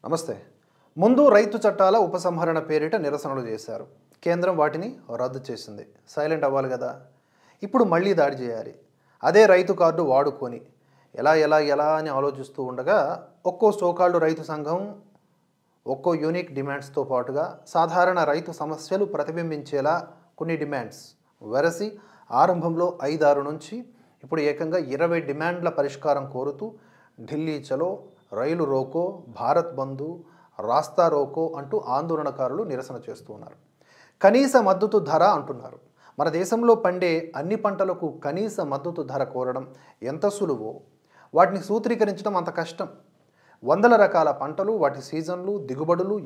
నమస్తే. ముందు రైతు చట్టాల ఉపసంహరణ పేరిట నిరసనలు చేశారు. కేంద్రం వాటిని రద్దు చేసింది. సైలెంట్ అవ్వాలి కదా. ఇప్పుడు మళ్ళీ దాడి చేయాలి. అదే రైతు కార్డు వాడుకొని ఎలా అని ఆలోచిస్తూ ఉండగా ఒక్కో సోకాల్డ్ రైతు సంఘం ఒక్కో యూనిక్ డిమాండ్స్తో పాటుగా సాధారణ రైతు సమస్యలు ప్రతిబింబించేలా కొన్ని డిమాండ్స్ వెరసి ఆరంభంలో 5-6 నుంచి ఇప్పుడు ఏకంగా 20 డిమాండ్ల పరిష్కారం కోరుతూ ఢిల్లీ చలో, రైలు రోకో, భారత్ బంధు, రాస్తా రోకో అంటూ ఆందోళనకారులు నిరసన చేస్తున్నారు. కనీస మద్దతు ధర అంటున్నారు. మన దేశంలో పండే అన్ని పంటలకు కనీస మద్దతు ధర కోరడం ఎంత సులువో వాటిని సూత్రీకరించడం అంత కష్టం. వందల రకాల పంటలు, వాటి సీజన్లు, దిగుబడులు,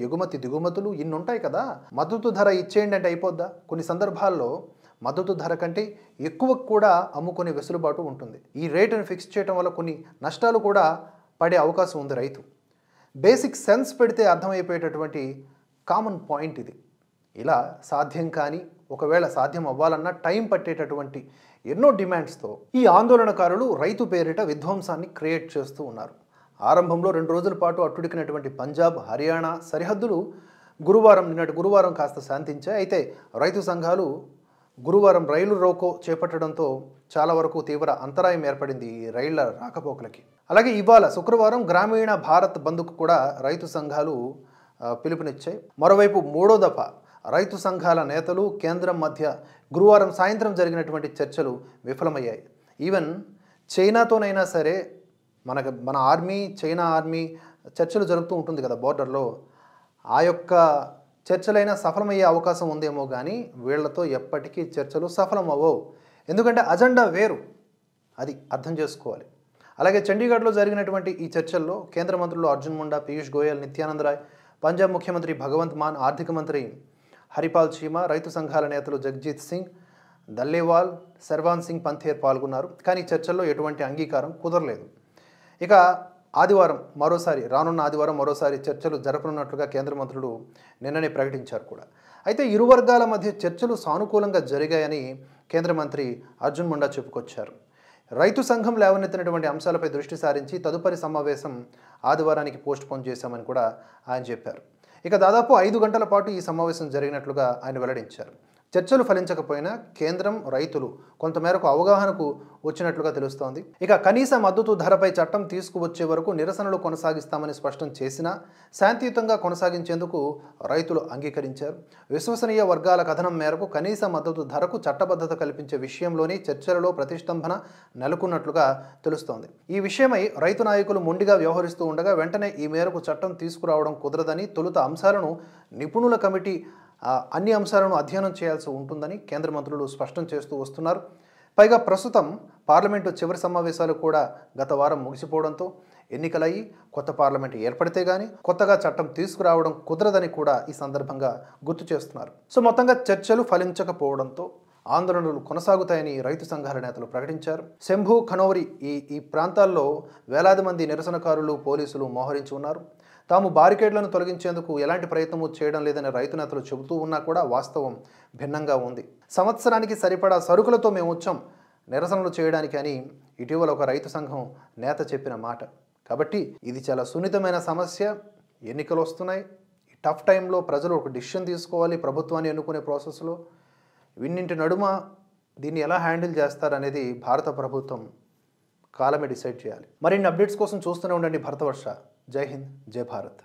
దిగుమతులు ఇన్ని ఉంటాయి కదా. మద్దతు ధర ఇచ్చేయండి అంటే అయిపోద్దా? కొన్ని సందర్భాల్లో మద్దతు ధర కంటే ఎక్కువ కూడా అమ్ముకునే వెసులుబాటు ఉంటుంది. ఈ రేటును ఫిక్స్ చేయడం వల్ల కొన్ని నష్టాలు కూడా పడే అవకాశం ఉంది రైతు. బేసిక్ సెన్స్ పెడితే అర్థమైపోయేటటువంటి కామన్ పాయింట్ ఇది. ఇలా సాధ్యం కానీ ఒకవేళ సాధ్యం అవ్వాలన్నా టైం పట్టేటటువంటి ఎన్నో డిమాండ్స్తో ఈ ఆందోళనకారులు రైతు పేరిట విధ్వంసాన్ని క్రియేట్ చేస్తూ ఉన్నారు. ఆరంభంలో 2 రోజుల పాటు అట్టుడికినటువంటి పంజాబ్, హర్యానా సరిహద్దులు నిన్నటి గురువారం కాస్త శాంతించాయి. అయితే రైతు సంఘాలు గురువారం రైలు రోకో చేపట్టడంతో చాలా వరకు తీవ్ర అంతరాయం ఏర్పడింది ఈ రైళ్ల రాకపోకలకి. అలాగే ఇవాళ శుక్రవారం గ్రామీణ భారత్ బంద్కు కూడా రైతు సంఘాలు పిలుపునిచ్చాయి. మరోవైపు 3వ దఫా రైతు సంఘాల నేతలు కేంద్రం మధ్య గురువారం సాయంత్రం జరిగినటువంటి చర్చలు విఫలమయ్యాయి. ఈవెన్ చైనాతోనైనా సరే మన ఆర్మీ, చైనా ఆర్మీ చర్చలు జరుపుతూ ఉంటుంది కదా బోర్డర్లో, ఆ యొక్క చర్చలైనా సఫలమయ్యే అవకాశం ఉందేమో కానీ వీళ్లతో ఎప్పటికీ చర్చలు సఫలం అవ్వవు. ఎందుకంటే అజెండా వేరు, అది అర్థం చేసుకోవాలి. అలాగే చండీగఢ్లో జరిగినటువంటి ఈ చర్చల్లో కేంద్ర మంత్రులు అర్జున్ ముండా, పీయూష్ గోయల్, నిత్యానంద్ రాయ్, పంజాబ్ ముఖ్యమంత్రి భగవంత్ మాన్, ఆర్థిక మంత్రి హరిపాల్ చీమా, రైతు సంఘాల నేతలు జగ్జీత్ సింగ్ దల్లేవాల్, శర్వాన్ సింగ్ పంథేర్ పాల్గొన్నారు. కానీ చర్చల్లో ఎటువంటి అంగీకారం కుదరలేదు. ఇక రానున్న ఆదివారం మరోసారి చర్చలు జరపనున్నట్లుగా కేంద్ర మంత్రులు నిన్ననే ప్రకటించారు కూడా. అయితే ఇరు వర్గాల మధ్య చర్చలు సానుకూలంగా జరిగాయని కేంద్ర మంత్రి అర్జున్ ముండా చెప్పుకొచ్చారు. రైతు సంఘం లేవనెత్తినటువంటి అంశాలపై దృష్టి సారించి తదుపరి సమావేశం ఆదివారానికి పోస్ట్పోన్ చేశామని కూడా ఆయన చెప్పారు. ఇక దాదాపు 5 గంటల పాటు ఈ సమావేశం జరిగినట్లుగా ఆయన వెల్లడించారు. చర్చలు ఫలించకపోయినా కేంద్రం, రైతులు కొంతమేరకు అవగాహనకు వచ్చినట్లుగా తెలుస్తోంది. ఇక కనీస మద్దతు ధరపై చట్టం తీసుకువచ్చే వరకు నిరసనలు కొనసాగిస్తామని స్పష్టం చేసినా శాంతియుతంగా కొనసాగించేందుకు రైతులు అంగీకరించారు. విశ్వసనీయ వర్గాల కథనం మేరకు కనీస మద్దతు ధరకు చట్టబద్ధత కల్పించే విషయంలోనే చర్చలలో ప్రతిష్టంభన నెలకొన్నట్లుగా తెలుస్తోంది. ఈ విషయమై రైతు నాయకులు మొండిగా వ్యవహరిస్తూ ఉండగా వెంటనే ఈ మేరకు చట్టం తీసుకురావడం కుదరదని, తొలుత అంశాలను నిపుణుల కమిటీ అన్ని అంశాలను అధ్యయనం చేయాల్సి ఉంటుందని కేంద్ర మంత్రులు స్పష్టం చేస్తూ వస్తున్నారు. పైగా ప్రస్తుతం పార్లమెంటు చివరి సమావేశాలు కూడా గత వారం ముగిసిపోవడంతో ఎన్నికలయ్యి కొత్త పార్లమెంటు ఏర్పడితే కానీ కొత్తగా చట్టం తీసుకురావడం కుదరదని కూడా ఈ సందర్భంగా గుర్తు చేస్తున్నారు. సో మొత్తంగా చర్చలు ఫలించకపోవడంతో ఆందోళనలు కొనసాగుతాయని రైతు సంఘాల నేతలు ప్రకటించారు. శంభు, ఖనౌరి ఈ ప్రాంతాల్లో వేలాది మంది నిరసనకారులు, పోలీసులు మోహరించి ఉన్నారు. తాము బారికేడ్లను తొలగించేందుకు ఎలాంటి ప్రయత్నము చేయడం లేదని రైతు నేతలు చెబుతూ ఉన్నా కూడా వాస్తవం భిన్నంగా ఉంది. సంవత్సరానికి సరిపడా సరుకులతో మేము వచ్చాం నిరసనలు చేయడానికి అని ఇటీవల ఒక రైతు సంఘం నేత చెప్పిన మాట. కాబట్టి ఇది చాలా సున్నితమైన సమస్య. ఎన్నికలు వస్తున్నాయి. ఈ టఫ్ టైంలో ప్రజలు ఒక డిసిషన్ తీసుకోవాలి. ప్రభుత్వాన్ని ఎన్నుకునే ప్రాసెస్లో వీన్నింటి నడుమ దీన్ని ఎలా హ్యాండిల్ చేస్తారనేది భారత ప్రభుత్వం కాలమే డిసైడ్ చేయాలి. మరిన్ని అప్డేట్స్ కోసం చూస్తూనే ఉండండి భరతవర్ష. జై హింద్, జై భారత్.